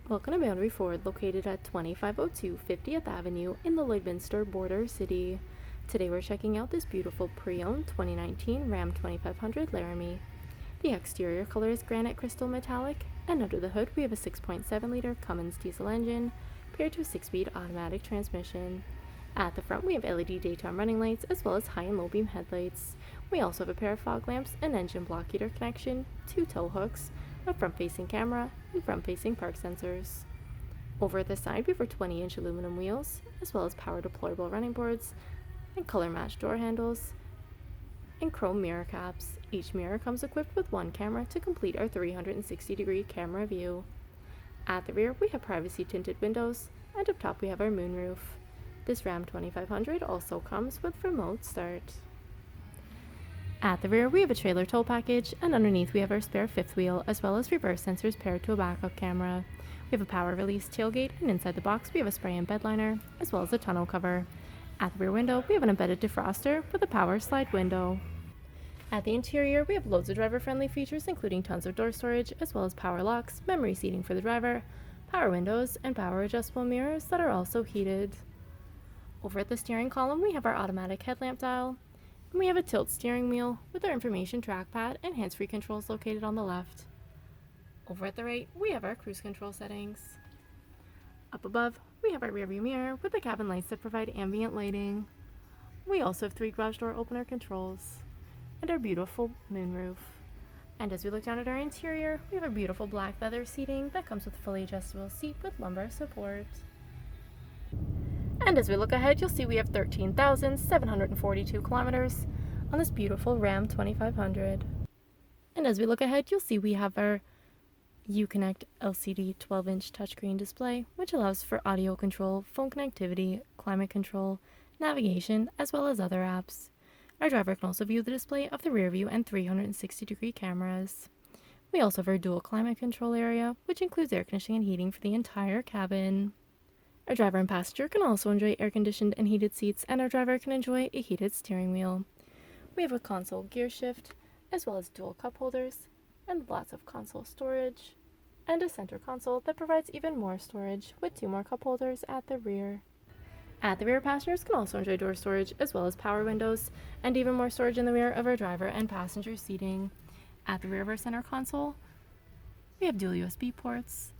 Welcome to Boundary Ford, located at 2502 50th Avenue in the Lloydminster border city. Today we're checking out this beautiful pre-owned 2019 Ram 2500 Laramie. The exterior color is Granite Crystal Metallic, and under the hood we have a 6.7-liter Cummins Diesel engine paired to a 6-speed automatic transmission. At the front we have LED daytime running lights as well as high and low beam headlights. We also have a pair of fog lamps, an engine block heater connection, 2 tow hooks, a front-facing camera, and front-facing park sensors. Over at the side we have our 20-inch aluminum wheels, as well as power deployable running boards, and color-matched door handles, and chrome mirror caps. Each mirror comes equipped with one camera to complete our 360-degree camera view. At the rear we have privacy tinted windows, and up top we have our moonroof. This Ram 2500 also comes with remote start. At the rear we have a trailer tow package, and underneath we have our spare fifth wheel as well as reverse sensors paired to a backup camera. We have a power release tailgate, and inside the box we have a spray and bedliner as well as a tonneau cover. At the rear window we have an embedded defroster with a power slide window. At the interior we have loads of driver friendly features, including tons of door storage as well as power locks, memory seating for the driver, power windows, and power adjustable mirrors that are also heated. Over at the steering column we have our automatic headlamp dial, and we have a tilt steering wheel with our information trackpad and hands-free controls located on the left. Over at the right, we have our cruise control settings. Up above, we have our rearview mirror with the cabin lights that provide ambient lighting. We also have 3 garage door opener controls, and our beautiful moonroof. And as we look down at our interior, we have a beautiful black leather seating that comes with a fully adjustable seat with lumbar support. And as we look ahead, you'll see we have 13,742 kilometers on this beautiful Ram 2500. And as we look ahead, you'll see we have our Uconnect LCD 12-inch touchscreen display, which allows for audio control, phone connectivity, climate control, navigation, as well as other apps. Our driver can also view the display of the rear view and 360-degree cameras. We also have our dual climate control area, which includes air conditioning and heating for the entire cabin. Our driver and passenger can also enjoy air-conditioned and heated seats, and our driver can enjoy a heated steering wheel. We have a console gear shift, as well as dual cup holders, and lots of console storage, and a center console that provides even more storage with 2 more cup holders at the rear. At the rear, passengers can also enjoy door storage, as well as power windows, and even more storage in the rear of our driver and passenger seating. At the rear of our center console, we have dual USB ports,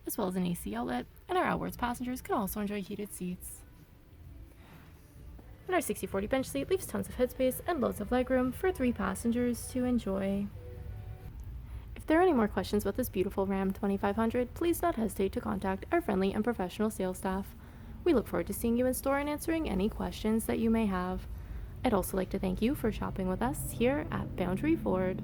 as well as an AC outlet, and our outwards passengers can also enjoy heated seats. And our 60/40 bench seat leaves tons of headspace and loads of legroom for 3 passengers to enjoy. If there are any more questions about this beautiful Ram 2500, please don't hesitate to contact our friendly and professional sales staff. We look forward to seeing you in store and answering any questions that you may have. I'd also like to thank you for shopping with us here at Boundary Ford.